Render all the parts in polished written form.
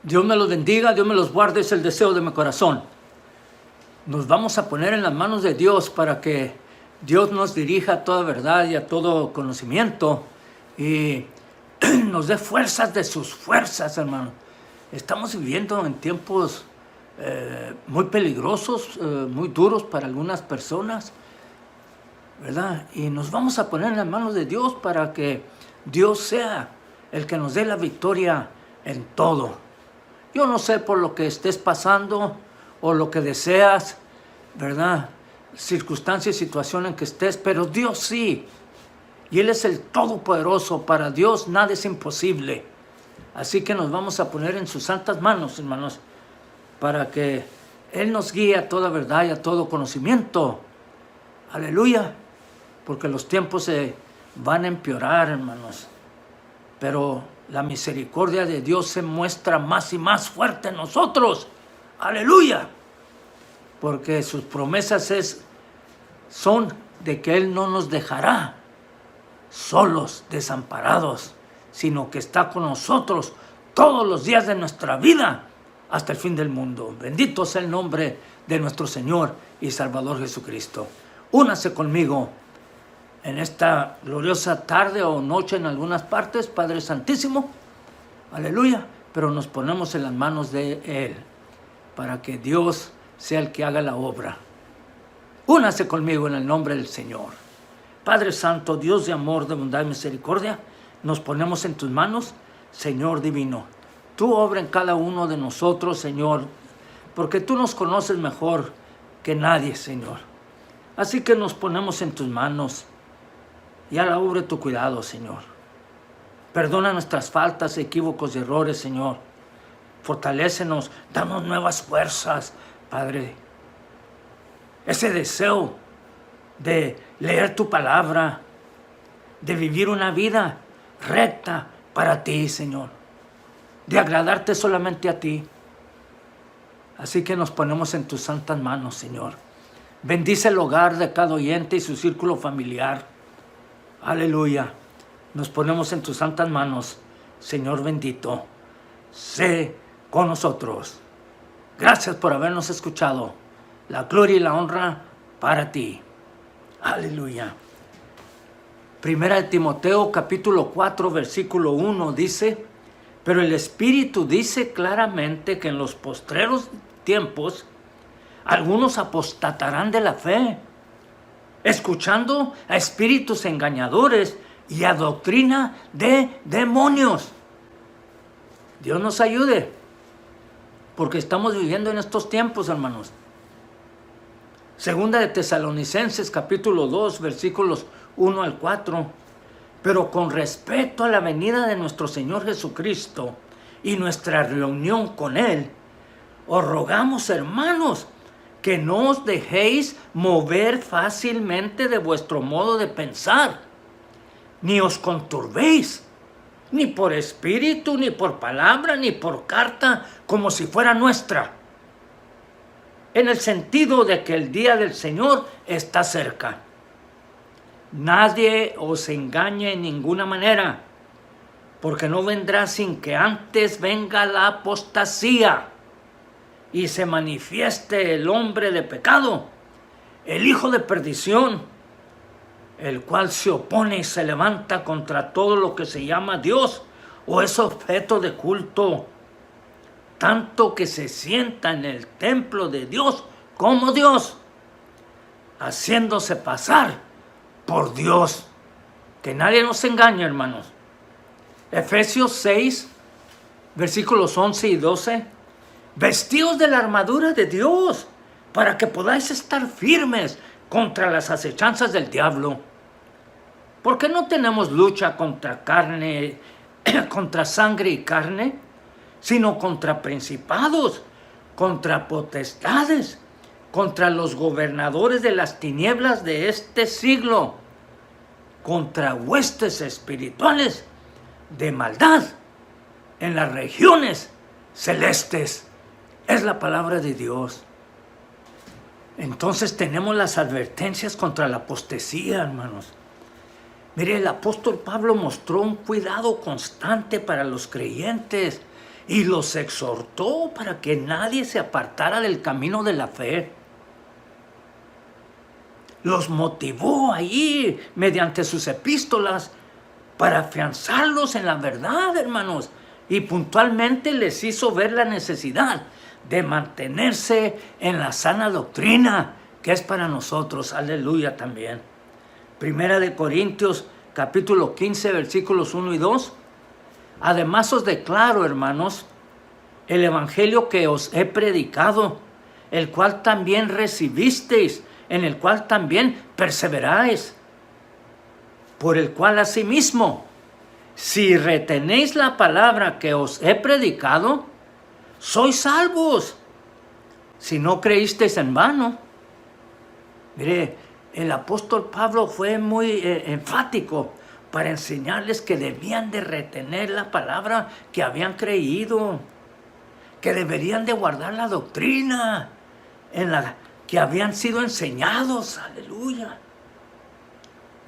Dios me los bendiga, Dios me los guarde, es el deseo de mi corazón. Nos vamos a poner en las manos de Dios para que Dios nos dirija a toda verdad y a todo conocimiento y nos dé fuerzas de sus fuerzas, hermano. Estamos viviendo en tiempos muy peligrosos, muy duros para algunas personas, ¿verdad? Y nos vamos a poner en las manos de Dios para que Dios sea el que nos dé la victoria en todo. Yo no sé por lo que estés pasando o lo que deseas, ¿verdad? Circunstancia y situación en que estés, pero Dios sí. Y Él es el Todopoderoso. Para Dios nada es imposible. Así que nos vamos a poner en sus santas manos, hermanos, para que Él nos guíe a toda verdad y a todo conocimiento. Aleluya. Porque los tiempos se van a empeorar, hermanos. Pero la misericordia de Dios se muestra más y más fuerte en nosotros. Aleluya. Porque sus promesas son de que Él no nos dejará solos, desamparados, sino que está con nosotros todos los días de nuestra vida hasta el fin del mundo. Bendito sea el nombre de nuestro Señor y Salvador Jesucristo. Únase conmigo en esta gloriosa tarde o noche en algunas partes, Padre Santísimo, aleluya, pero nos ponemos en las manos de Él, para que Dios sea el que haga la obra. Únase conmigo en el nombre del Señor. Padre Santo, Dios de amor, de bondad y misericordia, nos ponemos en tus manos, Señor divino. Tú obra en cada uno de nosotros, Señor, porque tú nos conoces mejor que nadie, Señor. Así que nos ponemos en tus manos, y a la obra de tu cuidado, Señor. Perdona nuestras faltas, equívocos y errores, Señor. Fortalécenos, danos nuevas fuerzas, Padre. Ese deseo de leer tu palabra, de vivir una vida recta para ti, Señor. De agradarte solamente a ti. Así que nos ponemos en tus santas manos, Señor. Bendice el hogar de cada oyente y su círculo familiar. Aleluya. Nos ponemos en tus santas manos, Señor bendito. Sé con nosotros. Gracias por habernos escuchado. La gloria y la honra para ti. Aleluya. Primera de Timoteo, capítulo 4, versículo 1 dice: pero el Espíritu dice claramente que en los postreros tiempos algunos apostatarán de la fe, escuchando a espíritus engañadores y a doctrina de demonios. Dios nos ayude, porque estamos viviendo en estos tiempos, hermanos. Segunda de Tesalonicenses, capítulo 2, versículos 1 al 4. Pero con respecto a la venida de nuestro Señor Jesucristo y nuestra reunión con Él, os rogamos, hermanos, que no os dejéis mover fácilmente de vuestro modo de pensar, ni os conturbéis, ni por espíritu, ni por palabra, ni por carta, como si fuera nuestra, en el sentido de que el día del Señor está cerca. Nadie os engañe en ninguna manera, porque no vendrá sin que antes venga la apostasía y se manifieste el hombre de pecado, el hijo de perdición, el cual se opone y se levanta contra todo lo que se llama Dios o es objeto de culto, tanto que se sienta en el templo de Dios como Dios, haciéndose pasar por Dios. Que nadie nos engañe, hermanos. Efesios 6, versículos 11 y 12. Vestíos de la armadura de Dios, para que podáis estar firmes contra las acechanzas del diablo. Porque no tenemos lucha contra carne, contra sangre y carne, sino contra principados, contra potestades, contra los gobernadores de las tinieblas de este siglo, contra huestes espirituales de maldad en las regiones celestes. Es la palabra de Dios. Entonces tenemos las advertencias contra la apostasía, hermanos. Mire, el apóstol Pablo mostró un cuidado constante para los creyentes y los exhortó para que nadie se apartara del camino de la fe. Los motivó ahí mediante sus epístolas para afianzarlos en la verdad, hermanos, y puntualmente les hizo ver la necesidad de mantenerse en la sana doctrina, que es para nosotros, aleluya también. Primera de Corintios, capítulo 15, versículos 1 y 2. Además os declaro, hermanos, el evangelio que os he predicado, el cual también recibisteis, en el cual también perseveráis, por el cual asimismo, si retenéis la palabra que os he predicado, sois salvos, si no creísteis en vano. Mire, el apóstol Pablo fue muy enfático para enseñarles que debían de retener la palabra que habían creído, que deberían de guardar la doctrina en la que habían sido enseñados, aleluya.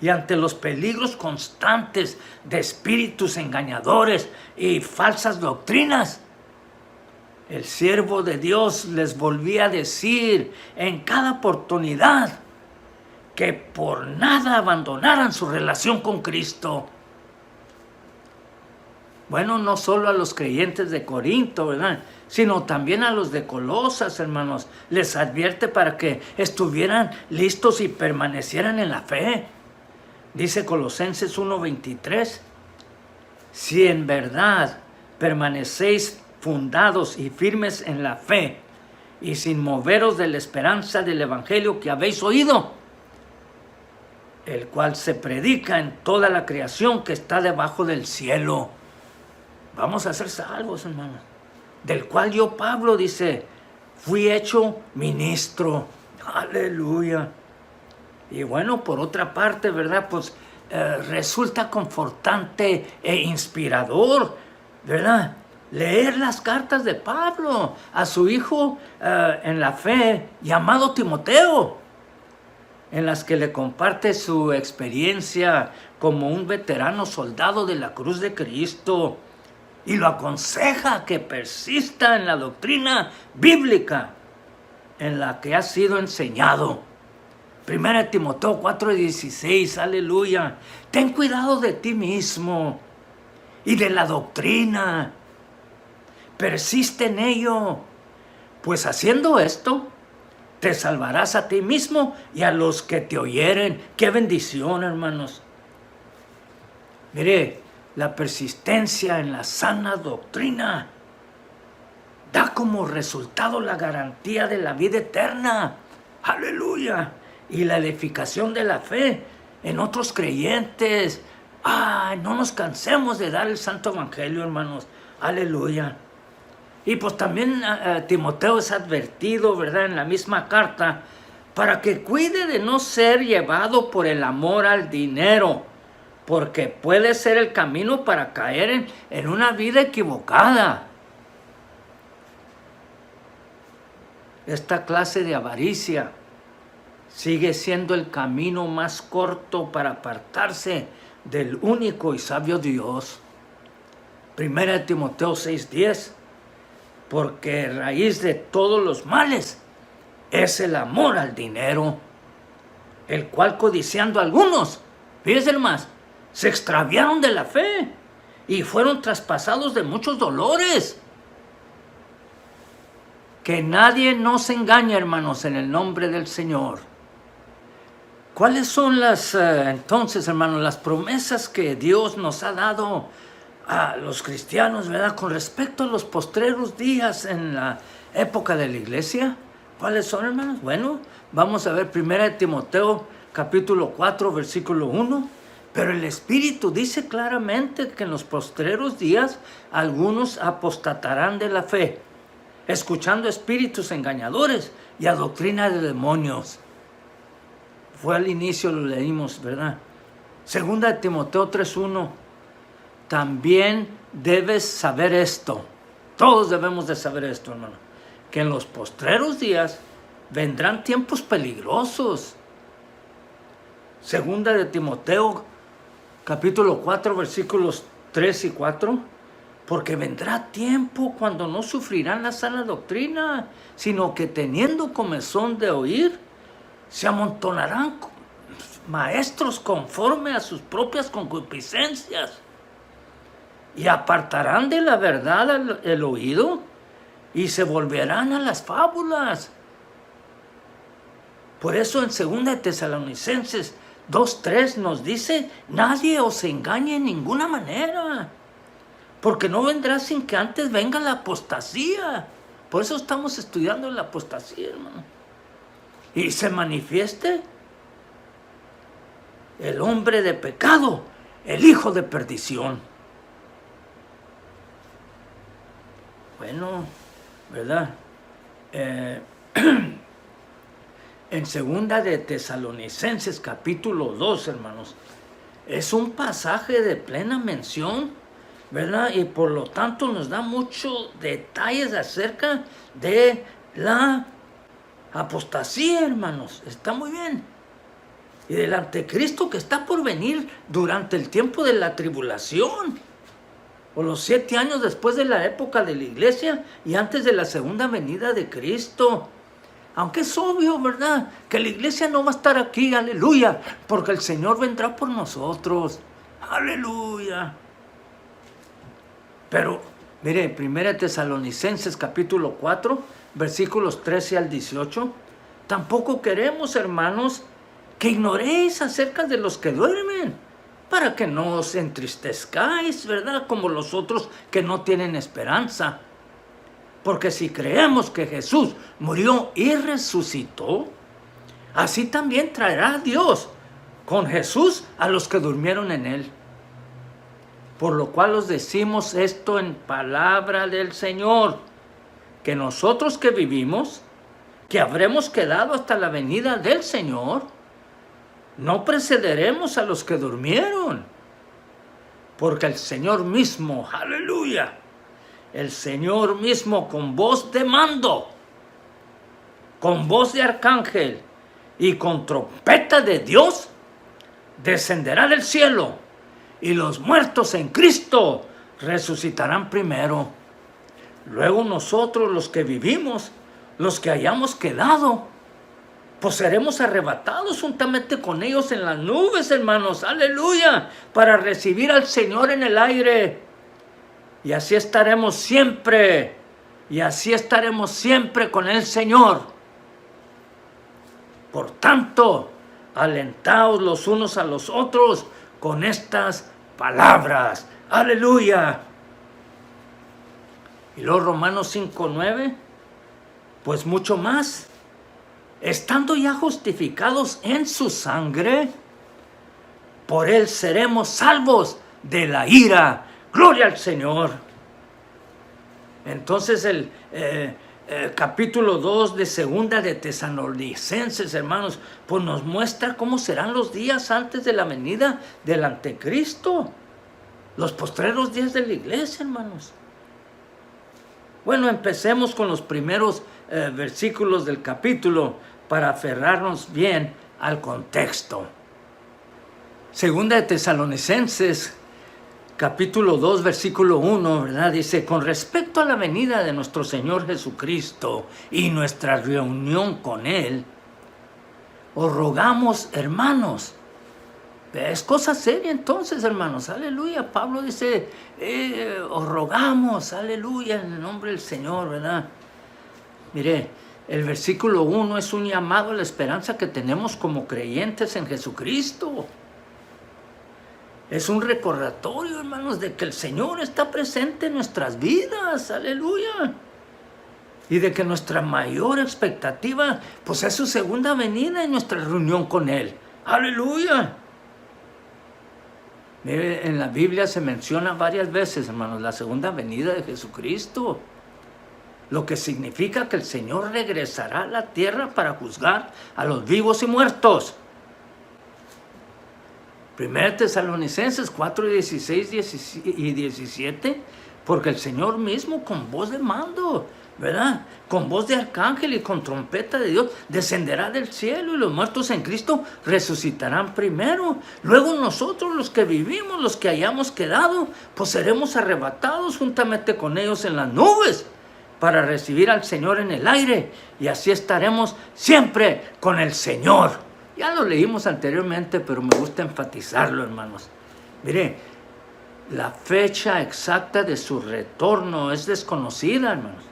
Y ante los peligros constantes de espíritus engañadores y falsas doctrinas, el siervo de Dios les volvía a decir en cada oportunidad que por nada abandonaran su relación con Cristo. Bueno, no solo a los creyentes de Corinto, ¿verdad?, sino también a los de Colosas, hermanos. Les advierte para que estuvieran listos y permanecieran en la fe. Dice Colosenses 1:23, si en verdad permanecéis fundados y firmes en la fe y sin moveros de la esperanza del evangelio que habéis oído, el cual se predica en toda la creación que está debajo del cielo. Vamos a ser salvos, hermanos. Del cual yo, Pablo, dice, fui hecho ministro. Aleluya. Y bueno, por otra parte, ¿verdad? Pues resulta confortante e inspirador, ¿verdad?, leer las cartas de Pablo a su hijo en la fe, llamado Timoteo, en las que le comparte su experiencia como un veterano soldado de la cruz de Cristo y lo aconseja que persista en la doctrina bíblica en la que ha sido enseñado. Primera de Timoteo 4:16, aleluya. Ten cuidado de ti mismo y de la doctrina. Persiste en ello, pues haciendo esto, te salvarás a ti mismo y a los que te oyeren. ¡Qué bendición, hermanos! Mire, la persistencia en la sana doctrina da como resultado la garantía de la vida eterna. ¡Aleluya! Y la edificación de la fe en otros creyentes. ¡Ay, no nos cansemos de dar el santo evangelio, hermanos! ¡Aleluya! Y pues también Timoteo es advertido, ¿verdad?, en la misma carta, para que cuide de no ser llevado por el amor al dinero, porque puede ser el camino para caer en una vida equivocada. Esta clase de avaricia sigue siendo el camino más corto para apartarse del único y sabio Dios. Primera de Timoteo 6:10, porque raíz de todos los males es el amor al dinero, el cual codiciando algunos, fíjense más, se extraviaron de la fe y fueron traspasados de muchos dolores. Que nadie nos engañe, hermanos, en el nombre del Señor. ¿Cuáles son entonces, hermanos, las promesas que Dios nos ha dado a los cristianos, ¿verdad?, con respecto a los postreros días en la época de la iglesia? ¿Cuáles son, hermanos? Bueno, vamos a ver 1 Timoteo capítulo 4, versículo 1. Pero el Espíritu dice claramente que en los postreros días algunos apostatarán de la fe, escuchando espíritus engañadores y a doctrina de demonios. Fue al inicio, lo leímos, ¿verdad? 2 Timoteo 3:1. También debes saber esto. Todos debemos de saber esto, hermano. Que en los postreros días vendrán tiempos peligrosos. 2 Timoteo capítulo 4, versículos 3 y 4. Porque vendrá tiempo cuando no sufrirán la sana doctrina, sino que teniendo comezón de oír, se amontonarán maestros conforme a sus propias concupiscencias y apartarán de la verdad el oído y se volverán a las fábulas. Por eso en 2 Tesalonicenses 2:3 nos dice: nadie os engañe en ninguna manera, porque no vendrá sin que antes venga la apostasía. Por eso estamos estudiando la apostasía, hermano. Y se manifieste el hombre de pecado, el hijo de perdición. Bueno, ¿verdad? En 2 Tesalonicenses capítulo 2, hermanos, es un pasaje de plena mención, ¿verdad? Y por lo tanto nos da muchos detalles acerca de la apostasía, hermanos. Está muy bien. Y del anticristo que está por venir durante el tiempo de la tribulación, o los 7 años después de la época de la iglesia y antes de la segunda venida de Cristo. Aunque es obvio, ¿verdad?, que la iglesia no va a estar aquí, aleluya, porque el Señor vendrá por nosotros, aleluya. Pero, mire, 1 Tesalonicenses capítulo 4, versículos 13 al 18, tampoco queremos, hermanos, que ignoréis acerca de los que duermen, para que no os entristezcáis, ¿verdad?, como los otros que no tienen esperanza. Porque si creemos que Jesús murió y resucitó, así también traerá Dios con Jesús a los que durmieron en él. Por lo cual os decimos esto en palabra del Señor, que nosotros que vivimos, que habremos quedado hasta la venida del Señor, no precederemos a los que durmieron. Porque el Señor mismo, aleluya, el Señor mismo con voz de mando, con voz de arcángel y con trompeta de Dios, descenderá del cielo, y los muertos en Cristo resucitarán primero. Luego nosotros, los que vivimos, los que hayamos quedado, pues seremos arrebatados juntamente con ellos en las nubes, hermanos, aleluya, para recibir al Señor en el aire. Y así estaremos siempre, con el Señor. Por tanto, alentaos los unos a los otros con estas palabras. ¡Aleluya! Y luego Romanos 5:9, pues mucho más, estando ya justificados en su sangre, por él seremos salvos de la ira. ¡Gloria al Señor! Entonces el capítulo 2 de 2 de Tesalonicenses, hermanos, pues nos muestra cómo serán los días antes de la venida del anticristo. Los postreros días de la iglesia, hermanos. Bueno, empecemos con los primeros versículos del capítulo para aferrarnos bien al contexto. 2 de Tesalonicenses capítulo 2, versículo 1, ¿verdad? Dice: con respecto a la venida de nuestro Señor Jesucristo y nuestra reunión con Él, os rogamos, hermanos. Es cosa seria entonces, hermanos, aleluya. Pablo dice, os rogamos, aleluya, en el nombre del Señor, ¿verdad? Mire, el versículo 1 es un llamado a la esperanza que tenemos como creyentes en Jesucristo. Es un recordatorio, hermanos, de que el Señor está presente en nuestras vidas, aleluya. Y de que nuestra mayor expectativa, pues, es su segunda venida y nuestra reunión con Él, aleluya. Mire, en la Biblia se menciona varias veces, hermanos, la segunda venida de Jesucristo. Lo que significa que el Señor regresará a la tierra para juzgar a los vivos y muertos. 1 Tesalonicenses 4, 16 y 17, porque el Señor mismo con voz de mando ¿verdad? Con voz de arcángel y con trompeta de Dios descenderá del cielo, y los muertos en Cristo resucitarán primero. Luego nosotros, los que vivimos, los que hayamos quedado, pues seremos arrebatados juntamente con ellos en las nubes para recibir al Señor en el aire, y así estaremos siempre con el Señor. Ya lo leímos anteriormente, pero me gusta enfatizarlo, hermanos. Mire, la fecha exacta de su retorno es desconocida, hermanos.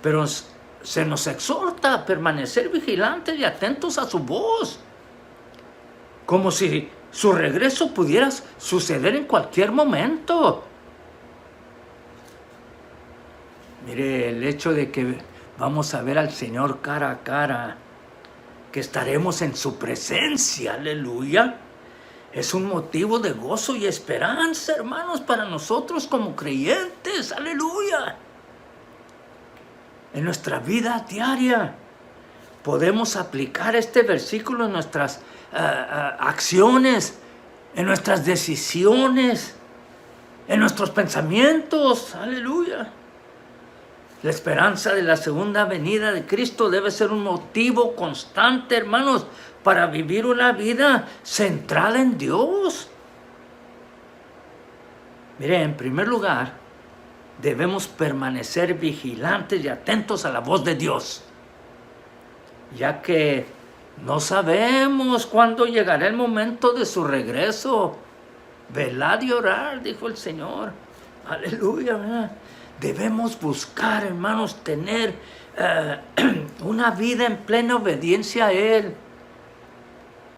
Pero se nos exhorta a permanecer vigilantes y atentos a su voz, como si su regreso pudiera suceder en cualquier momento. Mire, el hecho de que vamos a ver al Señor cara a cara, que estaremos en su presencia, aleluya, es un motivo de gozo y esperanza, hermanos, para nosotros como creyentes, aleluya. En nuestra vida diaria podemos aplicar este versículo en nuestras acciones, en nuestras decisiones, en nuestros pensamientos, aleluya. La esperanza de la segunda venida de Cristo debe ser un motivo constante, hermanos, para vivir una vida centrada en Dios. Mire, en primer lugar, debemos permanecer vigilantes y atentos a la voz de Dios, ya que no sabemos cuándo llegará el momento de su regreso. Velad y orar, dijo el Señor. Aleluya, ¿verdad? Debemos buscar, hermanos, tener una vida en plena obediencia a Él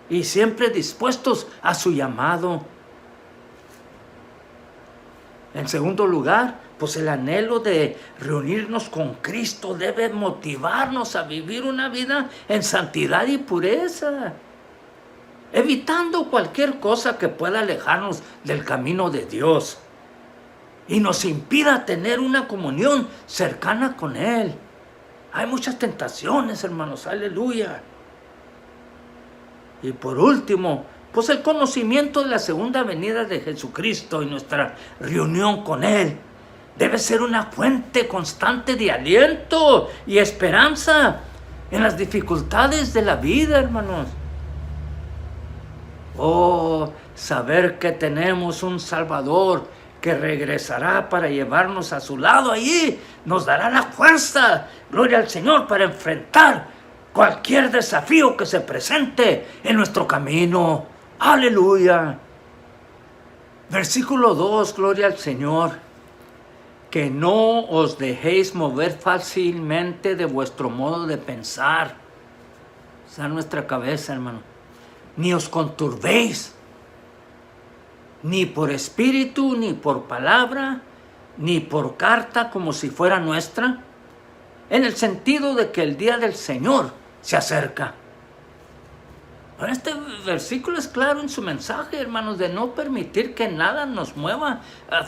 y siempre dispuestos a su llamado. En segundo lugar, pues el anhelo de reunirnos con Cristo debe motivarnos a vivir una vida en santidad y pureza, evitando cualquier cosa que pueda alejarnos del camino de Dios y nos impida tener una comunión cercana con Él. Hay muchas tentaciones, hermanos, aleluya. Y por último, pues el conocimiento de la segunda venida de Jesucristo y nuestra reunión con Él debe ser una fuente constante de aliento y esperanza en las dificultades de la vida, hermanos. Oh, saber que tenemos un Salvador que regresará para llevarnos a su lado allí, nos dará la fuerza, gloria al Señor, para enfrentar cualquier desafío que se presente en nuestro camino. Aleluya. Versículo 2, gloria al Señor. Que no os dejéis mover fácilmente de vuestro modo de pensar. Esa es nuestra cabeza, hermano. Ni os conturbéis, ni por espíritu, ni por palabra, ni por carta como si fuera nuestra, en el sentido de que el día del Señor se acerca. Ahora, este versículo es claro en su mensaje, hermanos, de no permitir que nada nos mueva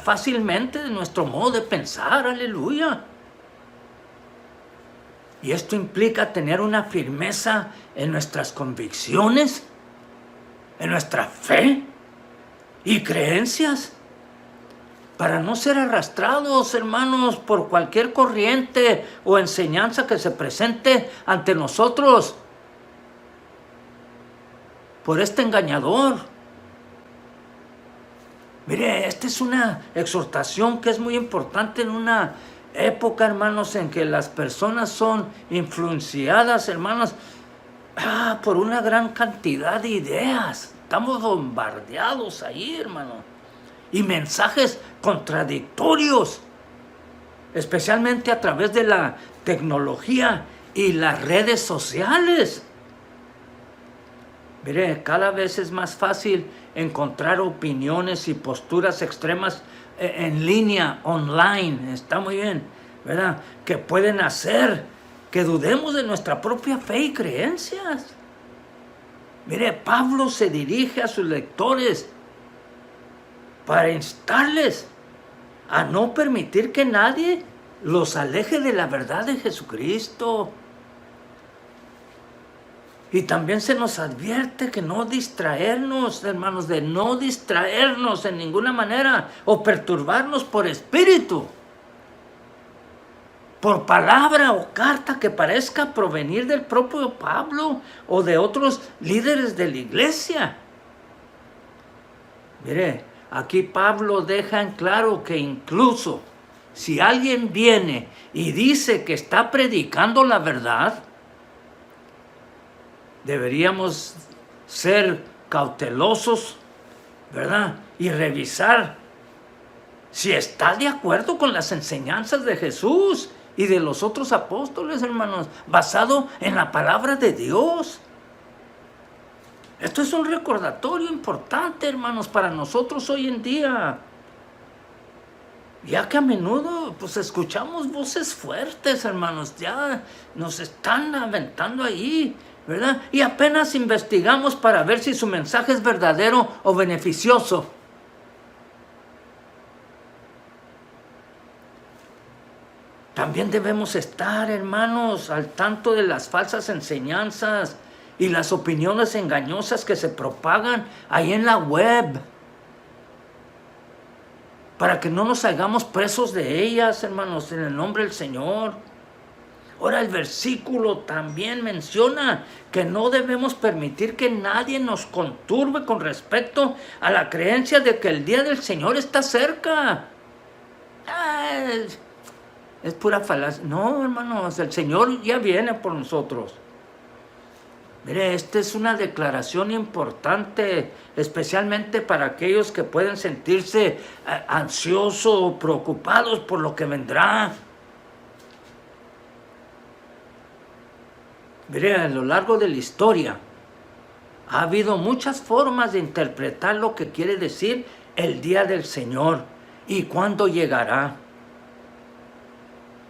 fácilmente de nuestro modo de pensar, aleluya. Y esto implica tener una firmeza en nuestras convicciones, en nuestra fe y creencias, para no ser arrastrados, hermanos, por cualquier corriente o enseñanza que se presente ante nosotros, por este engañador. Mire, esta es una exhortación que es muy importante en una época, hermanos, en que las personas son influenciadas, hermanos, por una gran cantidad de ideas. Estamos bombardeados ahí, hermano, y mensajes contradictorios, especialmente a través de la tecnología y las redes sociales. Mire, cada vez es más fácil encontrar opiniones y posturas extremas en línea, online. Está muy bien, ¿verdad? Que pueden hacer que dudemos de nuestra propia fe y creencias. Mire, Pablo se dirige a sus lectores para instarles a no permitir que nadie los aleje de la verdad de Jesucristo. Y también se nos advierte que no distraernos, hermanos, de no distraernos en ninguna manera o perturbarnos por espíritu. por palabra o carta que parezca provenir del propio Pablo o de otros líderes de la iglesia. Mire, aquí Pablo deja en claro que incluso si alguien viene y dice que está predicando la verdad, deberíamos ser cautelosos, ¿verdad? Y revisar si está de acuerdo con las enseñanzas de Jesús y de los otros apóstoles, hermanos, basado en la palabra de Dios. Esto es un recordatorio importante, hermanos, para nosotros hoy en día. Ya que a menudo pues escuchamos voces fuertes, hermanos, ya nos están aventando ahí, ¿verdad? Y apenas investigamos para ver si su mensaje es verdadero o beneficioso. También debemos estar, hermanos, al tanto de las falsas enseñanzas y las opiniones engañosas que se propagan ahí en la web, para que no nos hagamos presos de ellas, hermanos, en el nombre del Señor. Ahora el versículo también menciona que no debemos permitir que nadie nos conturbe con respecto a la creencia de que el día del Señor está cerca. Es pura falacia. No, hermanos, el Señor ya viene por nosotros. Mire, esta es una declaración importante, especialmente para aquellos que pueden sentirse ansiosos o preocupados por lo que vendrá. Mire, a lo largo de la historia ha habido muchas formas de interpretar lo que quiere decir el día del Señor y cuándo llegará.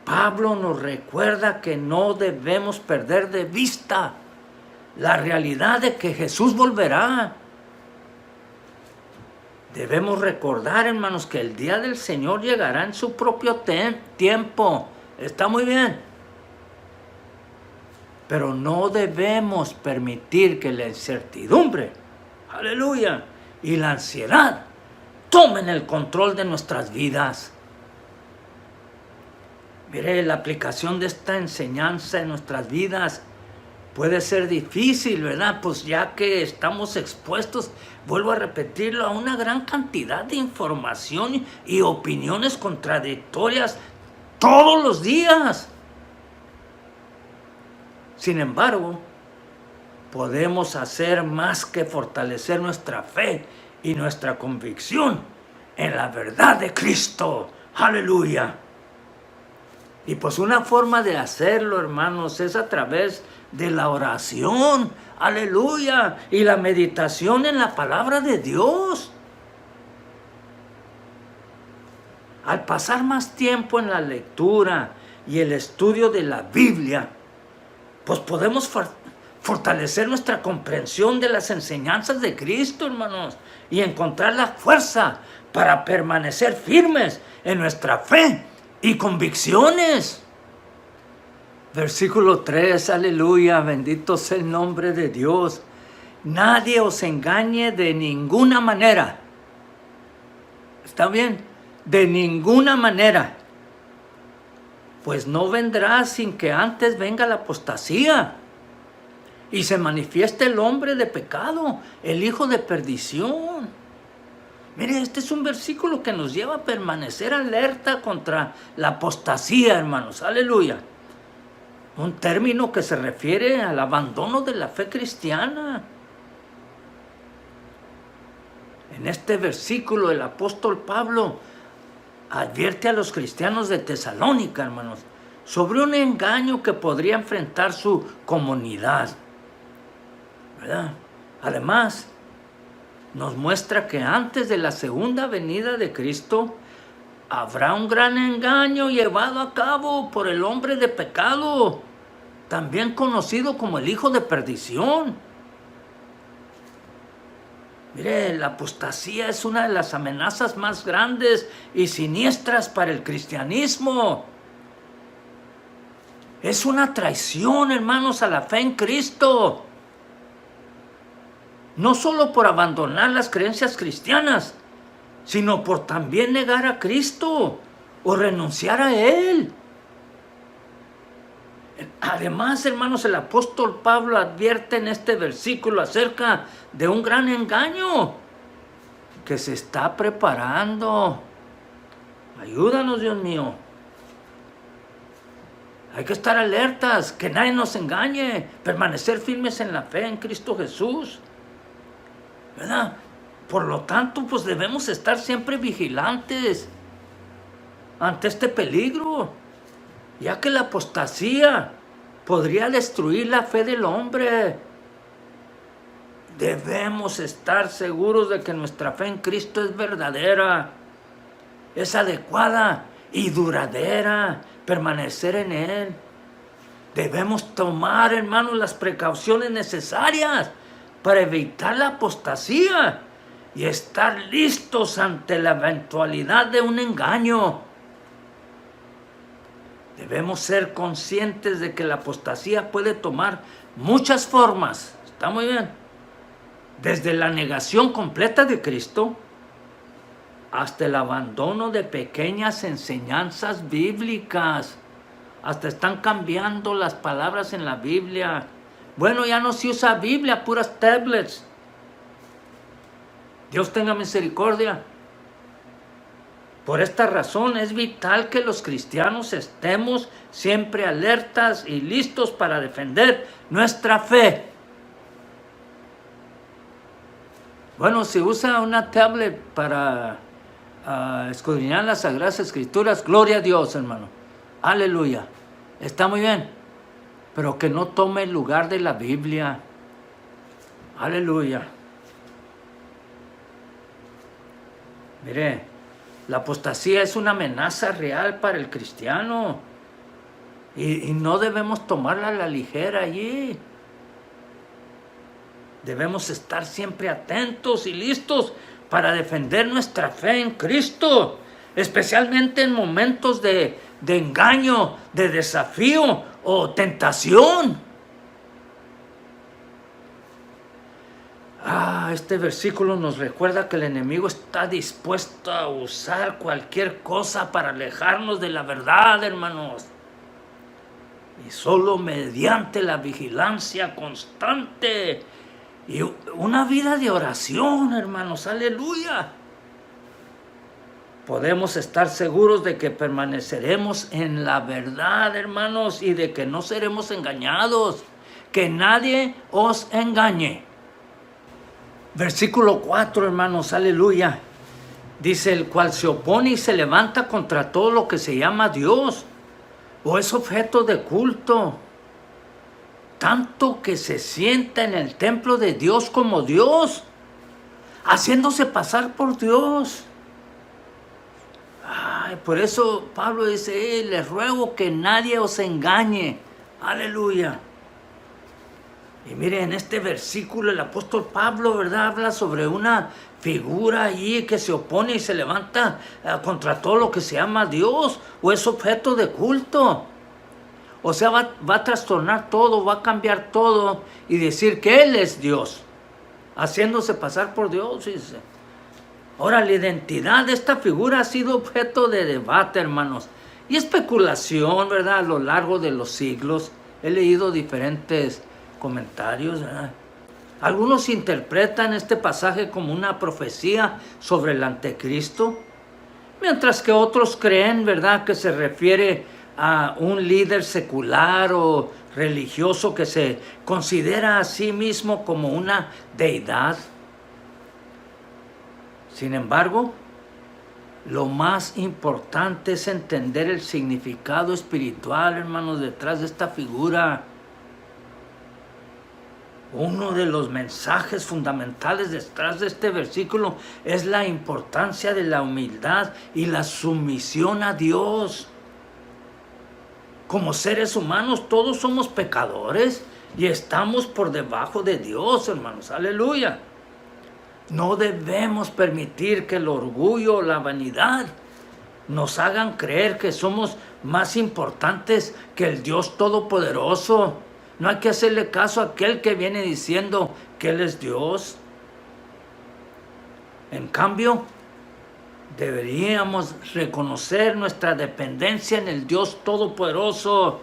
Pablo nos recuerda que no debemos perder de vista la realidad de que Jesús volverá. Debemos recordar, hermanos, que el día del Señor llegará en su propio tiempo. Está muy bien. Pero no debemos permitir que la incertidumbre, aleluya, y la ansiedad tomen el control de nuestras vidas. Mire, la aplicación de esta enseñanza en nuestras vidas puede ser difícil, ¿verdad? Pues ya que estamos expuestos, vuelvo a repetirlo, a una gran cantidad de información y opiniones contradictorias todos los días. Sin embargo, podemos hacer más que fortalecer nuestra fe y nuestra convicción en la verdad de Cristo. ¡Aleluya! Y pues una forma de hacerlo, hermanos, es a través de la oración, aleluya, y la meditación en la palabra de Dios. Al pasar más tiempo en la lectura y el estudio de la Biblia, pues podemos fortalecer nuestra comprensión de las enseñanzas de Cristo, hermanos, y encontrar la fuerza para permanecer firmes en nuestra fe y convicciones. Versículo 3, aleluya, bendito sea el nombre de Dios. Nadie os engañe de ninguna manera. ¿Está bien? De ninguna manera. Pues no vendrá sin que antes venga la apostasía y se manifieste el hombre de pecado, el hijo de perdición. Mire, este es un versículo que nos lleva a permanecer alerta contra la apostasía, hermanos. Aleluya. Un término que se refiere al abandono de la fe cristiana. En este versículo el apóstol Pablo advierte a los cristianos de Tesalónica, hermanos, sobre un engaño que podría enfrentar su comunidad, ¿verdad? Además, nos muestra que antes de la segunda venida de Cristo habrá un gran engaño llevado a cabo por el hombre de pecado, también conocido como el hijo de perdición. Mire, la apostasía es una de las amenazas más grandes y siniestras para el cristianismo. Es una traición, hermanos, a la fe en Cristo. No solo por abandonar las creencias cristianas, sino por también negar a Cristo o renunciar a Él. Además, hermanos, el apóstol Pablo advierte en este versículo acerca de un gran engaño que se está preparando. Ayúdanos, Dios mío. Hay que estar alertas, que nadie nos engañe, permanecer firmes en la fe en Cristo Jesús, ¿verdad? Por lo tanto, pues debemos estar siempre vigilantes ante este peligro, ya que la apostasía podría destruir la fe del hombre. Debemos estar seguros de que nuestra fe en Cristo es verdadera, es adecuada y duradera, permanecer en Él. Debemos tomar, hermanos, las precauciones necesarias para evitar la apostasía y estar listos ante la eventualidad de un engaño. Debemos ser conscientes de que la apostasía puede tomar muchas formas. Está muy bien. Desde la negación completa de Cristo hasta el abandono de pequeñas enseñanzas bíblicas. Hasta están cambiando las palabras en la Biblia. Bueno, ya no se usa Biblia, puras tablets. Dios tenga misericordia. Por esta razón es vital que los cristianos estemos siempre alertas y listos para defender nuestra fe. Bueno, si usa una tablet para escudriñar las Sagradas Escrituras, gloria a Dios, hermano. Aleluya. Está muy bien. Pero que no tome el lugar de la Biblia. Aleluya. Mire, la apostasía es una amenaza real para el cristiano. Y no debemos tomarla a la ligera allí. Debemos estar siempre atentos y listos para defender nuestra fe en Cristo, especialmente en momentos de engaño, de desafío o tentación. Este versículo nos recuerda que el enemigo está dispuesto a usar cualquier cosa para alejarnos de la verdad, hermanos. Y solo mediante la vigilancia constante y una vida de oración, hermanos, aleluya, podemos estar seguros de que permaneceremos en la verdad, hermanos, y de que no seremos engañados. Que nadie os engañe. Versículo 4, hermanos, aleluya. Dice: el cual se opone y se levanta contra todo lo que se llama Dios o es objeto de culto, tanto que se sienta en el templo de Dios como Dios, haciéndose pasar por Dios. Por eso Pablo dice: les ruego que nadie os engañe. Aleluya. Y miren, en este versículo el apóstol Pablo, ¿verdad?, habla sobre una figura allí que se opone y se levanta contra todo lo que se llama Dios o es objeto de culto. O sea, va a trastornar todo, va a cambiar todo y decir que Él es Dios, haciéndose pasar por Dios, dice. Ahora, la identidad de esta figura ha sido objeto de debate, hermanos, y especulación, ¿verdad?, a lo largo de los siglos. He leído diferentes comentarios, ¿verdad? Algunos interpretan este pasaje como una profecía sobre el anticristo, mientras que otros creen, ¿verdad?, que se refiere a un líder secular o religioso que se considera a sí mismo como una deidad. Sin embargo, lo más importante es entender el significado espiritual, hermanos, detrás de esta figura. Uno de los mensajes fundamentales detrás de este versículo es la importancia de la humildad y la sumisión a Dios. Como seres humanos todos somos pecadores y estamos por debajo de Dios, hermanos. Aleluya. No debemos permitir que el orgullo o la vanidad nos hagan creer que somos más importantes que el Dios Todopoderoso. No hay que hacerle caso a aquel que viene diciendo que Él es Dios. En cambio, deberíamos reconocer nuestra dependencia en el Dios Todopoderoso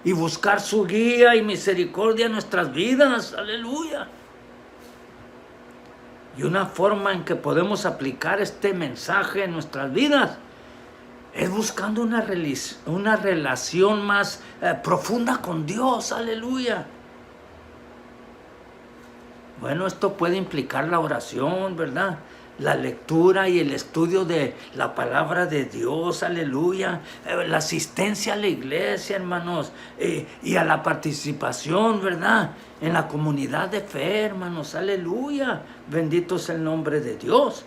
y buscar su guía y misericordia en nuestras vidas. Aleluya. Y una forma en que podemos aplicar este mensaje en nuestras vidas es buscando una relación más profunda con Dios. Aleluya. Bueno, esto puede implicar la oración, ¿verdad? La lectura y el estudio de la palabra de Dios, aleluya. La asistencia a la iglesia, hermanos, y a la participación, ¿verdad? En la comunidad de fe, hermanos, aleluya. Bendito es el nombre de Dios.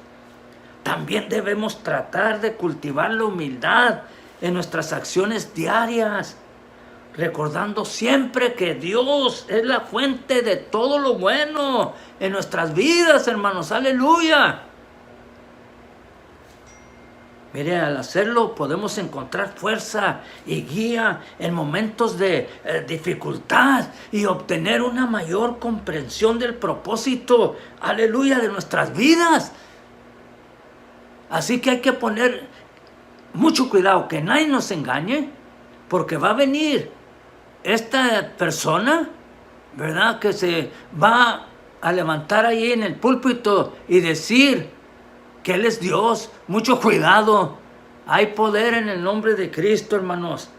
También debemos tratar de cultivar la humildad en nuestras acciones diarias, recordando siempre que Dios es la fuente de todo lo bueno en nuestras vidas, hermanos, aleluya. Mire, al hacerlo podemos encontrar fuerza y guía en momentos de dificultad y obtener una mayor comprensión del propósito, aleluya, de nuestras vidas. Así que hay que poner mucho cuidado que nadie nos engañe, porque va a venir esta persona, ¿verdad?, que se va a levantar ahí en el púlpito y decir que Él es Dios. Mucho cuidado. Hay poder en el nombre de Cristo, hermanos.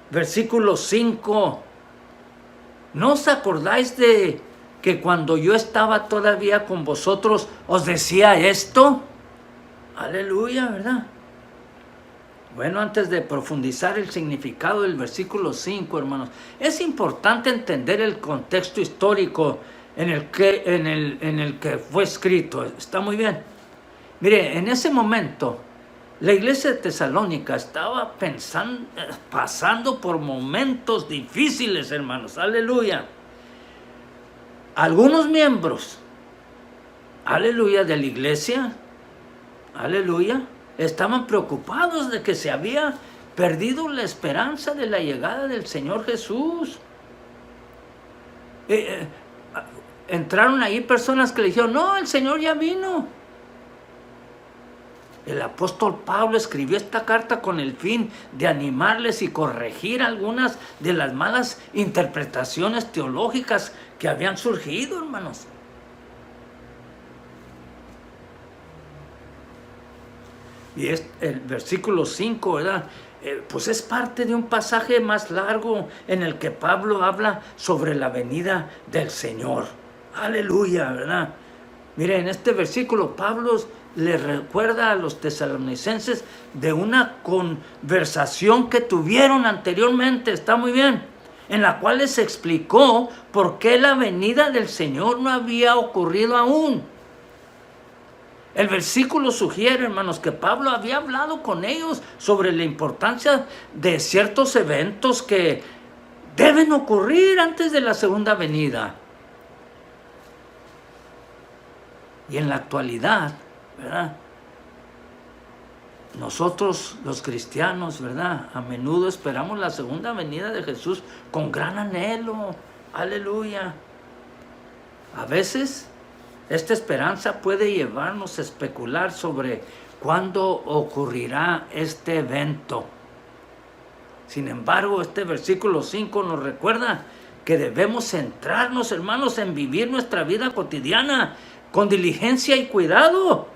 Versículo 5. ¿No os acordáis de que cuando yo estaba todavía con vosotros os decía esto? Aleluya, ¿verdad? Bueno, antes de profundizar el significado del versículo 5, hermanos, es importante entender el contexto histórico en el que fue escrito. Está muy bien. Mire, en ese momento, la iglesia de Tesalónica estaba pasando por momentos difíciles, hermanos. Aleluya. Algunos miembros, aleluya, de la iglesia, aleluya, estaban preocupados de que se había perdido la esperanza de la llegada del Señor Jesús. Entraron ahí personas que le dijeron, no, el Señor ya vino. El apóstol Pablo escribió esta carta con el fin de animarles y corregir algunas de las malas interpretaciones teológicas que habían surgido, hermanos. Y el versículo 5, ¿verdad? Pues es parte de un pasaje más largo en el que Pablo habla sobre la venida del Señor. Aleluya, ¿verdad? Mire, en este versículo Pablo le recuerda a los tesalonicenses de una conversación que tuvieron anteriormente, está muy bien, en la cual les explicó por qué la venida del Señor no había ocurrido aún. El versículo sugiere, hermanos, que Pablo había hablado con ellos sobre la importancia de ciertos eventos que deben ocurrir antes de la segunda venida. Y en la actualidad, ¿verdad?, nosotros los cristianos, ¿verdad?, a menudo esperamos la segunda venida de Jesús con gran anhelo. Aleluya. A veces esta esperanza puede llevarnos a especular sobre cuándo ocurrirá este evento. Sin embargo, este versículo 5 nos recuerda que debemos centrarnos, hermanos, en vivir nuestra vida cotidiana con diligencia y cuidado,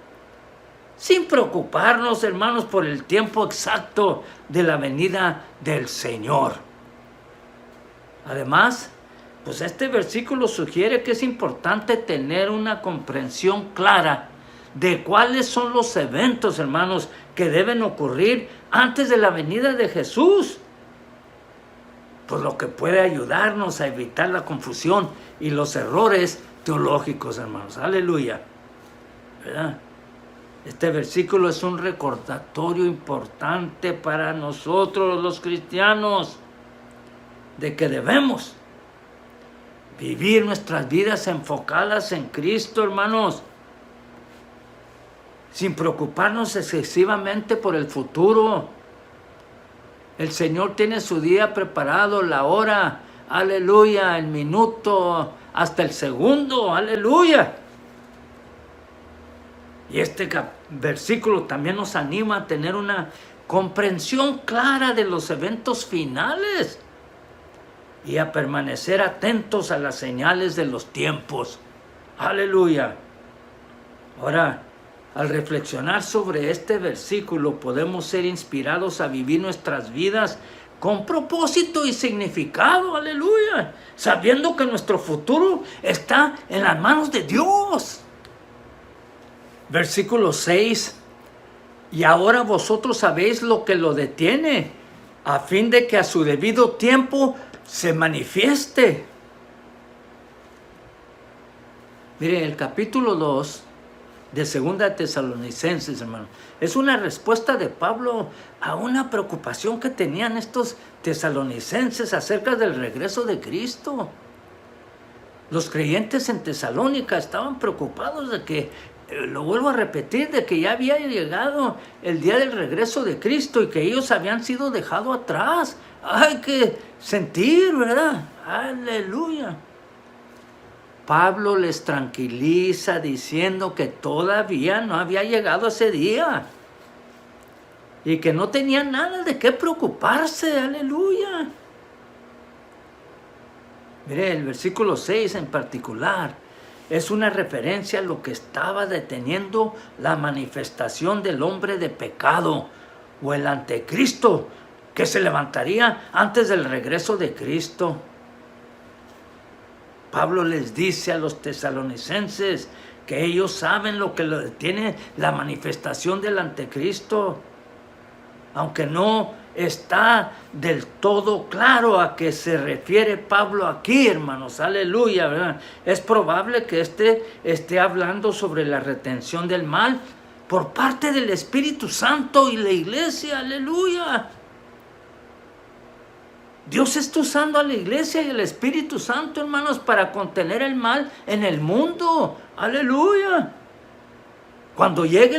sin preocuparnos, hermanos, por el tiempo exacto de la venida del Señor. Además, pues este versículo sugiere que es importante tener una comprensión clara de cuáles son los eventos, hermanos, que deben ocurrir antes de la venida de Jesús, por lo que puede ayudarnos a evitar la confusión y los errores teológicos, hermanos. Aleluya, ¿verdad? Este versículo es un recordatorio importante para nosotros los cristianos de que debemos vivir nuestras vidas enfocadas en Cristo, hermanos, sin preocuparnos excesivamente por el futuro. El Señor tiene su día preparado, la hora, aleluya, el minuto, hasta el segundo, aleluya. Y este versículo también nos anima a tener una comprensión clara de los eventos finales. y a permanecer atentos a las señales de los tiempos. Aleluya. Ahora, al reflexionar sobre este versículo, podemos ser inspirados a vivir nuestras vidas con propósito y significado, aleluya, sabiendo que nuestro futuro está en las manos de Dios. Versículo 6, y ahora vosotros sabéis lo que lo detiene, a fin de que a su debido tiempo se manifieste. Miren, el capítulo 2 de 2 Tesalonicenses, hermano, es una respuesta de Pablo a una preocupación que tenían estos tesalonicenses acerca del regreso de Cristo. Los creyentes en Tesalónica estaban preocupados de que, lo vuelvo a repetir, de que ya había llegado el día del regreso de Cristo y que ellos habían sido dejados atrás. Hay que sentir, ¿verdad? Aleluya. Pablo les tranquiliza diciendo que todavía no había llegado ese día y que no tenían nada de qué preocuparse, aleluya. Mire, el versículo 6 en particular es una referencia a lo que estaba deteniendo la manifestación del hombre de pecado o el anticristo que se levantaría antes del regreso de Cristo. Pablo les dice a los tesalonicenses que ellos saben lo que lo detiene la manifestación del anticristo, aunque no está del todo claro a qué se refiere Pablo aquí, hermanos, aleluya, ¿verdad? Es probable que esté hablando sobre la retención del mal por parte del Espíritu Santo y la iglesia, aleluya. Dios está usando a la iglesia y al Espíritu Santo, hermanos, para contener el mal en el mundo. Aleluya. Cuando llegue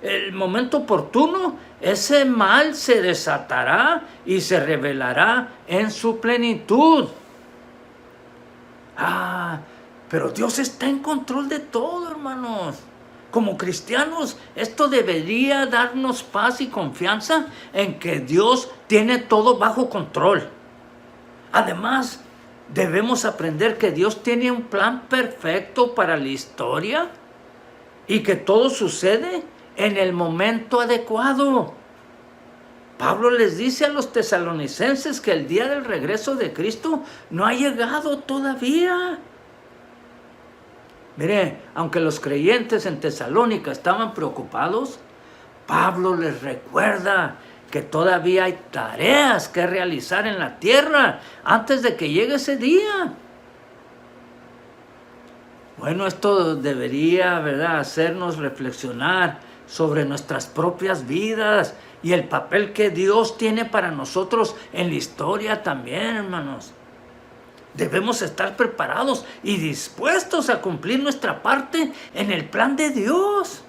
el momento oportuno, ese mal se desatará y se revelará en su plenitud. Pero Dios está en control de todo, hermanos. Como cristianos, esto debería darnos paz y confianza en que Dios tiene todo bajo control. Además, debemos aprender que Dios tiene un plan perfecto para la historia y que todo sucede en el momento adecuado. Pablo les dice a los tesalonicenses que el día del regreso de Cristo no ha llegado todavía. Mire, aunque los creyentes en Tesalónica estaban preocupados, Pablo les recuerda que todavía hay tareas que realizar en la tierra antes de que llegue ese día. Bueno, esto debería, ¿verdad?, hacernos reflexionar sobre nuestras propias vidas y el papel que Dios tiene para nosotros en la historia también, hermanos. Debemos estar preparados y dispuestos a cumplir nuestra parte en el plan de Dios.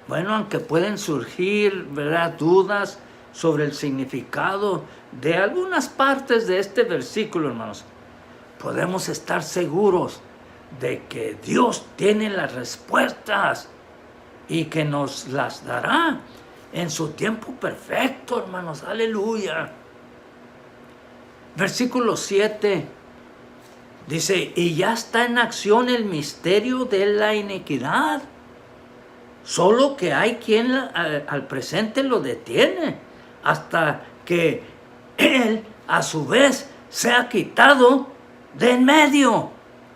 Bueno, aunque pueden surgir, ¿verdad?, dudas sobre el significado de algunas partes de este versículo, hermanos, podemos estar seguros de que Dios tiene las respuestas y que nos las dará en su tiempo perfecto, hermanos. Aleluya. Versículo 7 dice, y ya está en acción el misterio de la iniquidad, solo que hay quien al presente lo detiene, hasta que él a su vez sea quitado de en medio.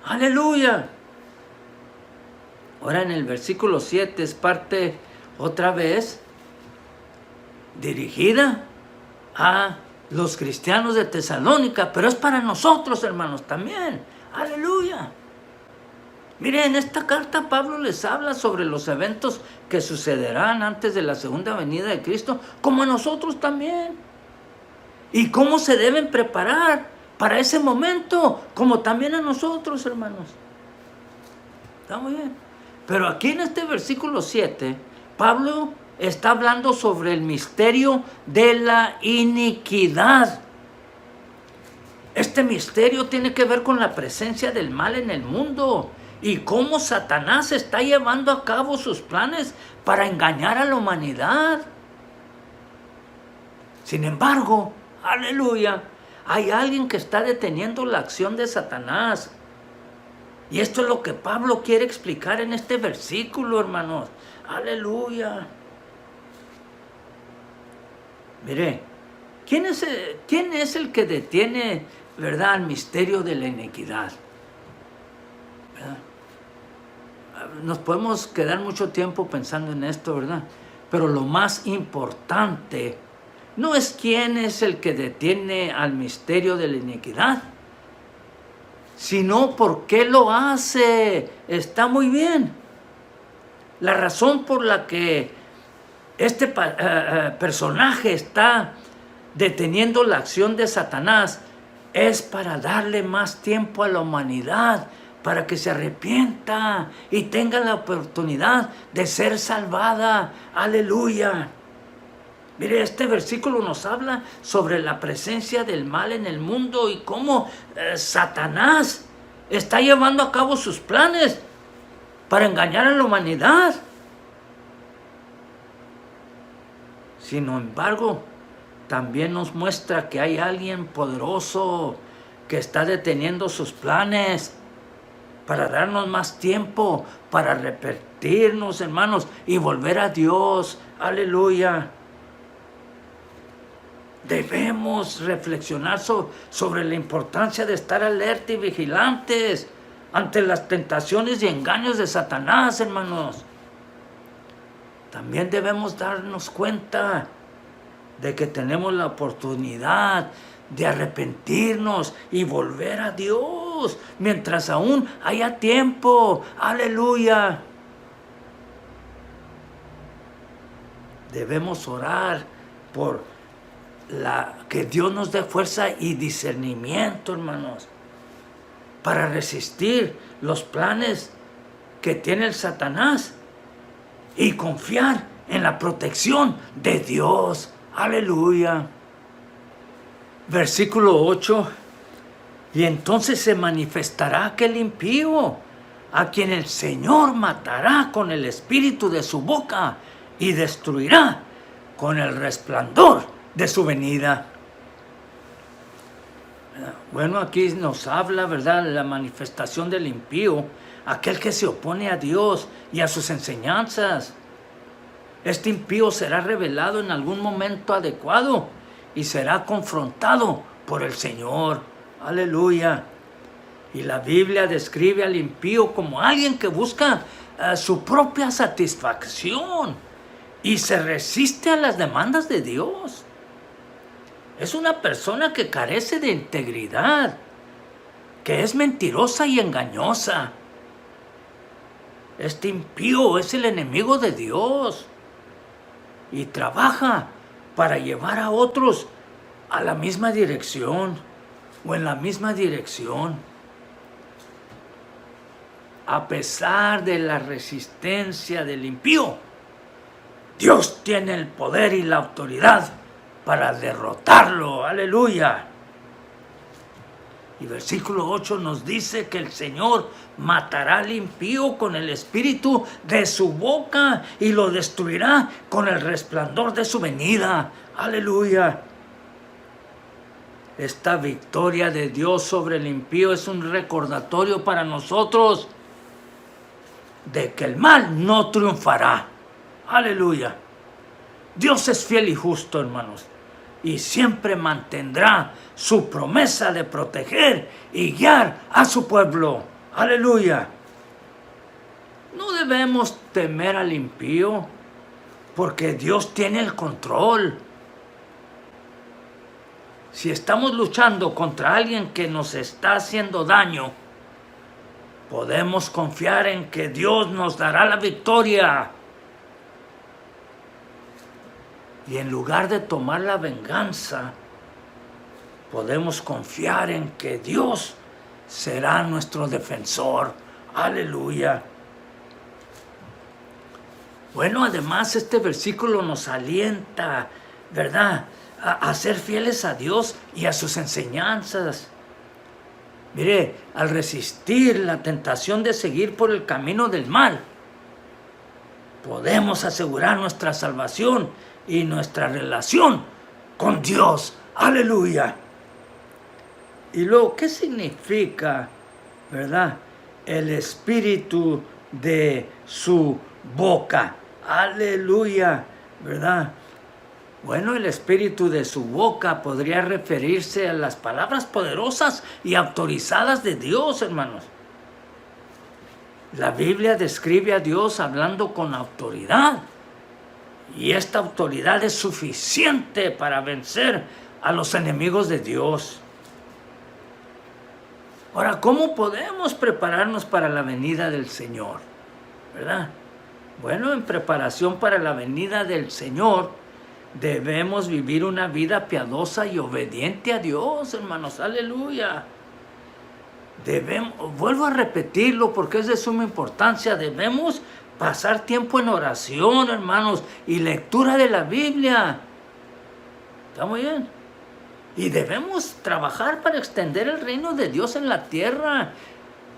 Aleluya. Ahora en el versículo 7 es parte otra vez dirigida a los cristianos de Tesalónica, pero es para nosotros, hermanos, también. Aleluya. Miren, en esta carta Pablo les habla sobre los eventos que sucederán antes de la segunda venida de Cristo, como a nosotros también. Y cómo se deben preparar para ese momento, como también a nosotros, hermanos. Está muy bien. Pero aquí en este versículo 7, Pablo está hablando sobre el misterio de la iniquidad. Este misterio tiene que ver con la presencia del mal en el mundo y cómo Satanás está llevando a cabo sus planes para engañar a la humanidad. Sin embargo, Aleluya. Hay alguien que está deteniendo la acción de Satanás. Y esto es lo que Pablo quiere explicar en este versículo, hermanos. Aleluya. Mire, ¿quién es el que detiene, verdad, el misterio de la iniquidad? ¿Verdad? Nos podemos quedar mucho tiempo pensando en esto, ¿verdad? Pero lo más importante no es quién es el que detiene al misterio de la iniquidad, sino por qué lo hace. Está muy bien. La razón por la que este personaje está deteniendo la acción de Satanás es para darle más tiempo a la humanidad, para que se arrepienta y tenga la oportunidad de ser salvada. Aleluya. Mire, este versículo nos habla sobre la presencia del mal en el mundo y cómo Satanás está llevando a cabo sus planes para engañar a la humanidad. Sin embargo, también nos muestra que hay alguien poderoso que está deteniendo sus planes para darnos más tiempo, para arrepentirnos, hermanos, y volver a Dios. Aleluya. Debemos reflexionar sobre la importancia de estar alerta y vigilantes ante las tentaciones y engaños de Satanás, hermanos. También debemos darnos cuenta de que tenemos la oportunidad de arrepentirnos y volver a Dios mientras aún haya tiempo. Aleluya. Debemos orar por que Dios nos dé fuerza y discernimiento, hermanos, para resistir los planes que tiene el Satanás y confiar en la protección de Dios. Aleluya. Versículo 8. Y entonces se manifestará aquel impío, a quien el Señor matará con el espíritu de su boca y destruirá con el resplandor de su venida. Bueno, aquí nos habla, ¿verdad?, la manifestación del impío, aquel que se opone a Dios y a sus enseñanzas. Este impío será revelado en algún momento adecuado y será confrontado por el Señor. Aleluya. Y la Biblia describe al impío como alguien que busca su propia satisfacción y se resiste a las demandas de Dios. Es una persona que carece de integridad, que es mentirosa y engañosa. Este impío es el enemigo de Dios y trabaja para llevar a otros a la misma dirección o en la misma dirección. A pesar de la resistencia del impío, Dios tiene el poder y la autoridad para derrotarlo. Aleluya. Y versículo 8 nos dice que el Señor matará al impío con el espíritu de su boca y lo destruirá con el resplandor de su venida. Aleluya. Esta victoria de Dios sobre el impío es un recordatorio para nosotros de que el mal no triunfará. Aleluya. Dios es fiel y justo, hermanos, y siempre mantendrá su promesa de proteger y guiar a su pueblo. Aleluya. No debemos temer al impío, porque Dios tiene el control. Si estamos luchando contra alguien que nos está haciendo daño, podemos confiar en que Dios nos dará la victoria. Y en lugar de tomar la venganza, podemos confiar en que Dios será nuestro defensor. Aleluya. Bueno, además este versículo nos alienta, ¿verdad?, a ser fieles a Dios y a sus enseñanzas. Mire, al resistir la tentación de seguir por el camino del mal, podemos asegurar nuestra salvación y nuestra relación con Dios. Aleluya. Y luego, ¿qué significa, verdad? El espíritu de su boca. Aleluya, ¿verdad? Bueno, el espíritu de su boca podría referirse a las palabras poderosas y autorizadas de Dios, hermanos. La Biblia describe a Dios hablando con autoridad. Y esta autoridad es suficiente para vencer a los enemigos de Dios. Ahora, ¿cómo podemos prepararnos para la venida del Señor? ¿Verdad? Bueno, en preparación para la venida del Señor, debemos vivir una vida piadosa y obediente a Dios, hermanos. Aleluya. Vuelvo a repetirlo porque es de suma importancia. Debemos pasar tiempo en oración, hermanos, y lectura de la Biblia. ¿Está muy bien? Y debemos trabajar para extender el reino de Dios en la tierra.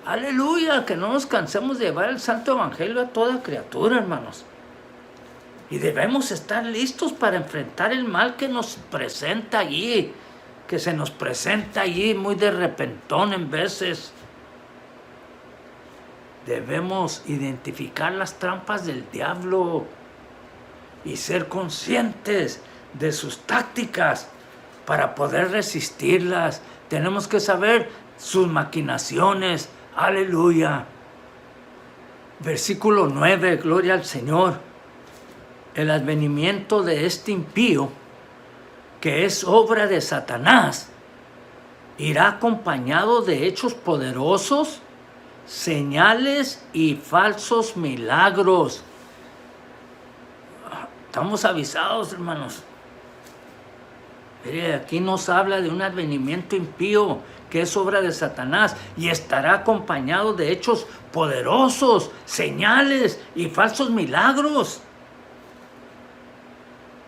Aleluya, que no nos cansemos de llevar el santo evangelio a toda criatura, hermanos. Y debemos estar listos para enfrentar el mal que nos presenta allí, que se nos presenta allí muy de repentón en veces. Debemos identificar las trampas del diablo y ser conscientes de sus tácticas para poder resistirlas. Tenemos que saber sus maquinaciones. Aleluya. Versículo 9, gloria al Señor. El advenimiento de este impío, que es obra de Satanás, irá acompañado de hechos poderosos, señales y falsos milagros. Estamos avisados, hermanos. Mire, aquí nos habla de un advenimiento impío que es obra de Satanás y estará acompañado de hechos poderosos, señales y falsos milagros.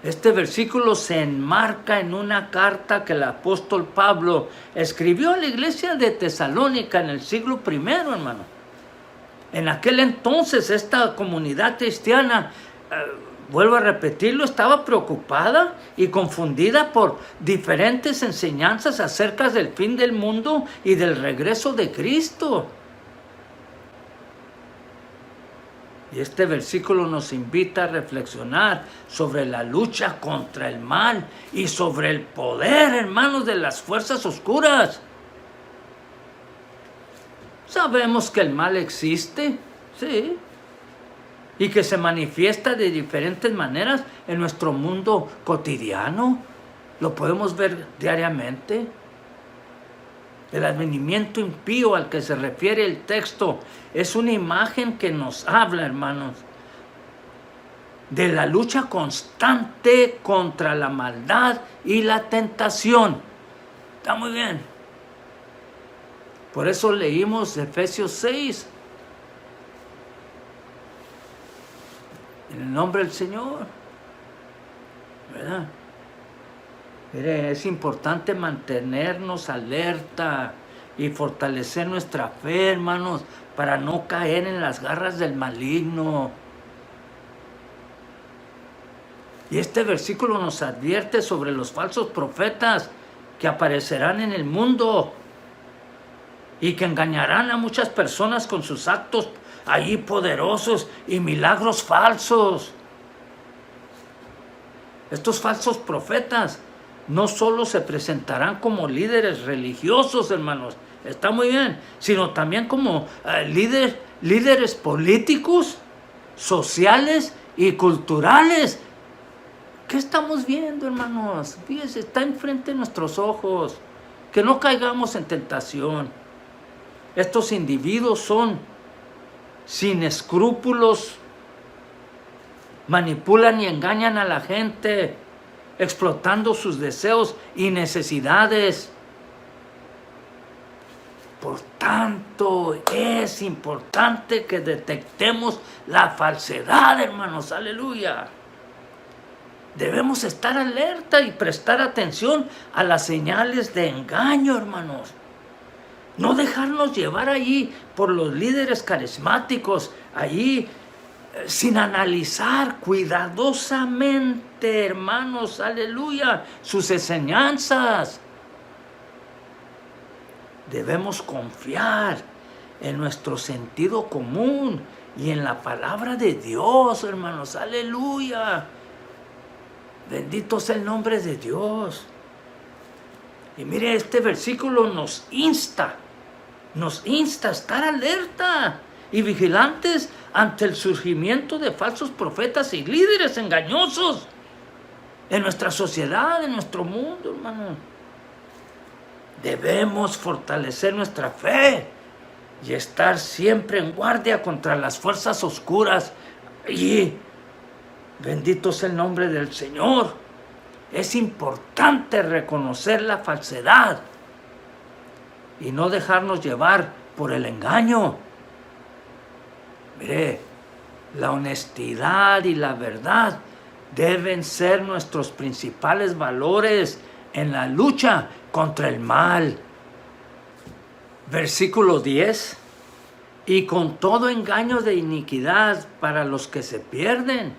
Este versículo se enmarca en una carta que el apóstol Pablo escribió a la iglesia de Tesalónica en el siglo I, hermano. En aquel entonces esta comunidad cristiana, vuelvo a repetirlo, estaba preocupada y confundida por diferentes enseñanzas acerca del fin del mundo y del regreso de Cristo. Y este versículo nos invita a reflexionar sobre la lucha contra el mal y sobre el poder, hermanos, de las fuerzas oscuras. Sabemos que el mal existe, sí, y que se manifiesta de diferentes maneras en nuestro mundo cotidiano. Lo podemos ver diariamente. El advenimiento impío al que se refiere el texto es una imagen que nos habla, hermanos, de la lucha constante contra la maldad y la tentación. Está muy bien. Por eso leímos Efesios 6. En el nombre del Señor. ¿Verdad? Mire, es importante mantenernos alerta y fortalecer nuestra fe, hermanos, para no caer en las garras del maligno. Y este versículo nos advierte sobre los falsos profetas que aparecerán en el mundo y que engañarán a muchas personas con sus actos allí poderosos y milagros falsos. Estos falsos profetas no solo se presentarán como líderes religiosos, hermanos, está muy bien, sino también como líderes políticos, sociales y culturales. ¿Qué estamos viendo, hermanos? Fíjense, está enfrente de nuestros ojos. Que no caigamos en tentación. Estos individuos son sin escrúpulos, manipulan y engañan a la gente, explotando sus deseos y necesidades. Por tanto, es importante que detectemos la falsedad, hermanos. Aleluya. Debemos estar alerta y prestar atención a las señales de engaño, hermanos. No dejarnos llevar allí por los líderes carismáticos, allí sin analizar cuidadosamente, hermanos, aleluya, sus enseñanzas. Debemos confiar en nuestro sentido común y en la palabra de Dios, hermanos, aleluya. Bendito sea el nombre de Dios. Y mire, este versículo nos insta a estar alerta y vigilantes ante el surgimiento de falsos profetas y líderes engañosos en nuestra sociedad, en nuestro mundo, hermano. Debemos fortalecer nuestra fe y estar siempre en guardia contra las fuerzas oscuras. Y bendito sea el nombre del Señor. Es importante reconocer la falsedad y no dejarnos llevar por el engaño. Mire, la honestidad y la verdad deben ser nuestros principales valores en la lucha contra el mal. Versículo 10. Y con todo engaño de iniquidad para los que se pierden,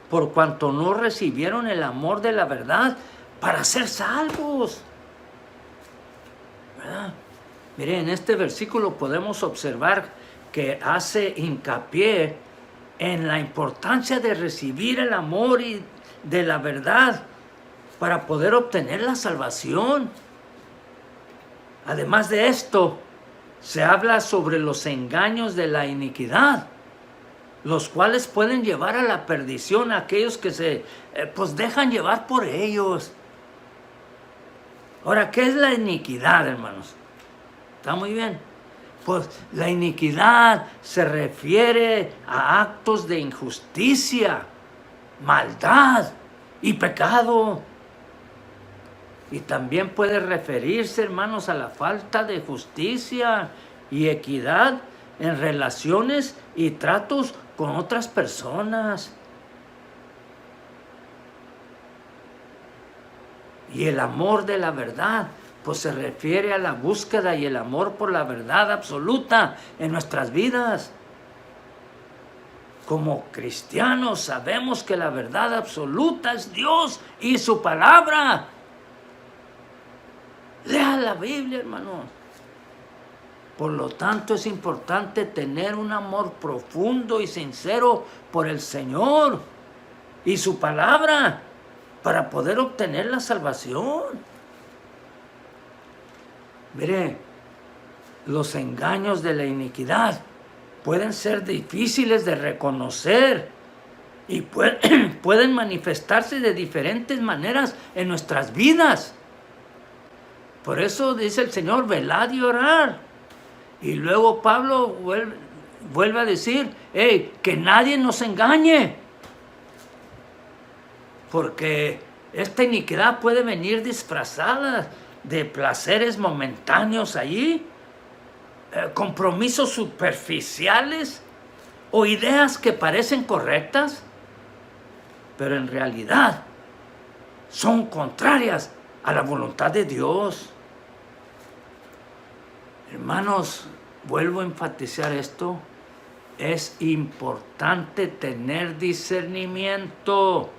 por cuanto no recibieron el amor de la verdad para ser salvos. ¿Verdad? Mire, en este versículo podemos observar que hace hincapié en la importancia de recibir el amor y de la verdad para poder obtener la salvación. Además de esto, se habla sobre los engaños de la iniquidad, los cuales pueden llevar a la perdición a aquellos que se dejan llevar por ellos. Ahora, ¿qué es la iniquidad, hermanos? Está muy bien. Pues la iniquidad se refiere a actos de injusticia, maldad y pecado. Y también puede referirse, hermanos, a la falta de justicia y equidad en relaciones y tratos con otras personas. Y el amor de la verdad, pues se refiere a la búsqueda y el amor por la verdad absoluta en nuestras vidas. Como cristianos sabemos que la verdad absoluta es Dios y su palabra. Lea la Biblia, hermanos. Por lo tanto, es importante tener un amor profundo y sincero por el Señor y su palabra para poder obtener la salvación. Mire, los engaños de la iniquidad pueden ser difíciles de reconocer y pueden manifestarse de diferentes maneras en nuestras vidas. Por eso dice el Señor, velad y orar. Y luego Pablo vuelve a decir, que nadie nos engañe. Porque esta iniquidad puede venir disfrazada de placeres momentáneos allí, compromisos superficiales o ideas que parecen correctas, pero en realidad son contrarias a la voluntad de Dios. Hermanos, vuelvo a enfatizar esto. Es importante tener discernimiento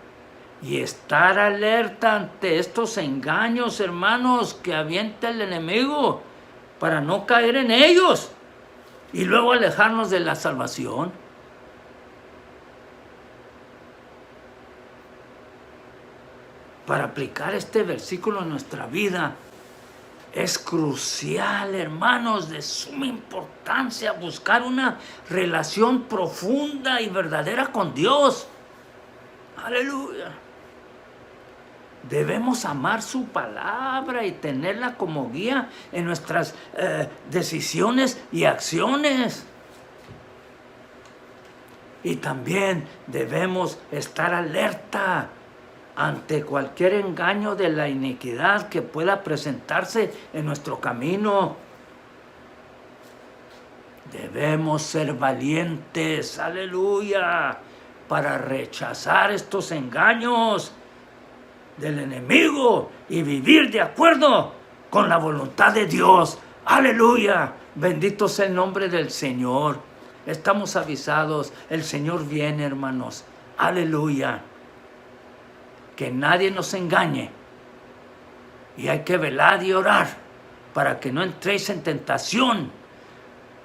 y estar alerta ante estos engaños, hermanos, que avienta el enemigo para no caer en ellos y luego alejarnos de la salvación. Para aplicar este versículo en nuestra vida, es crucial, hermanos, de suma importancia buscar una relación profunda y verdadera con Dios. Aleluya. Debemos amar su palabra y tenerla como guía en nuestras decisiones y acciones. Y también debemos estar alerta ante cualquier engaño de la iniquidad que pueda presentarse en nuestro camino. Debemos ser valientes, aleluya, para rechazar estos engaños del enemigo y vivir de acuerdo con la voluntad de Dios. Aleluya, bendito sea el nombre del Señor. Estamos avisados. El Señor viene, hermanos. Aleluya. Que nadie nos engañe. Y hay que velar y orar para que no entréis en tentación.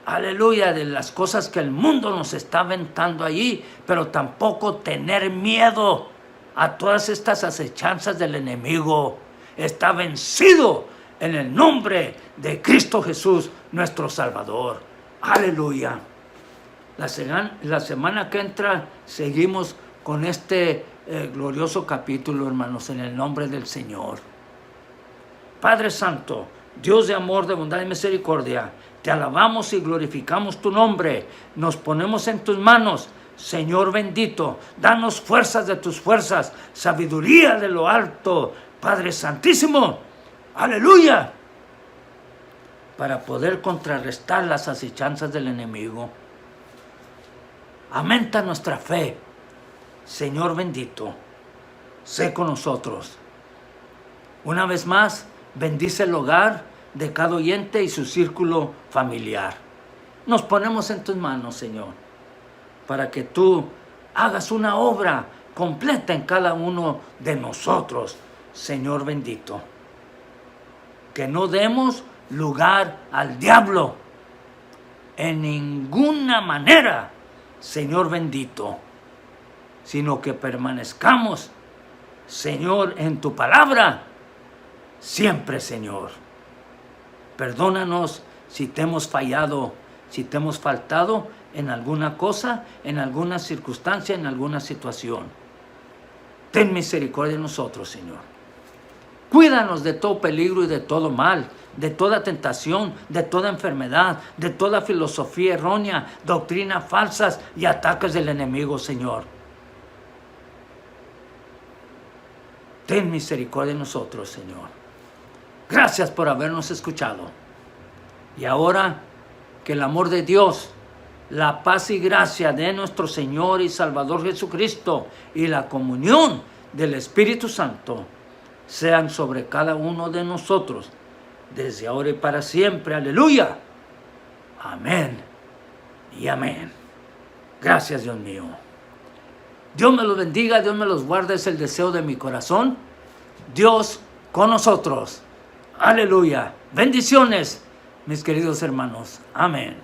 Aleluya, de las cosas que el mundo nos está aventando allí, pero tampoco tener miedo a todas estas acechanzas del enemigo. Está vencido en el nombre de Cristo Jesús, nuestro Salvador. Aleluya. La semana que entra seguimos con este glorioso capítulo, hermanos, en el nombre del Señor. Padre Santo, Dios de amor, de bondad y misericordia, te alabamos y glorificamos tu nombre. Nos ponemos en tus manos, Señor bendito. Danos fuerzas de tus fuerzas, sabiduría de lo alto, Padre Santísimo. Aleluya. Para poder contrarrestar las acechanzas del enemigo. Aumenta nuestra fe, Señor bendito. Sé con nosotros. Una vez más, bendice el hogar de cada oyente y su círculo familiar. Nos ponemos en tus manos, Señor, para que tú hagas una obra completa en cada uno de nosotros, Señor bendito. Que no demos lugar al diablo en ninguna manera, Señor bendito, sino que permanezcamos, Señor, en tu palabra, siempre, Señor. Perdónanos si te hemos fallado, si te hemos faltado en alguna cosa, en alguna circunstancia, en alguna situación. Ten misericordia de nosotros, Señor. Cuídanos de todo peligro y de todo mal, de toda tentación, de toda enfermedad, de toda filosofía errónea, doctrinas falsas y ataques del enemigo, Señor. Ten misericordia de nosotros, Señor. Gracias por habernos escuchado. Y ahora que el amor de Dios, la paz y gracia de nuestro Señor y Salvador Jesucristo y la comunión del Espíritu Santo sean sobre cada uno de nosotros, desde ahora y para siempre. Aleluya. Amén y amén. Gracias, Dios mío. Dios me los bendiga, Dios me los guarde, es el deseo de mi corazón. Dios con nosotros. Aleluya. Bendiciones, mis queridos hermanos. Amén.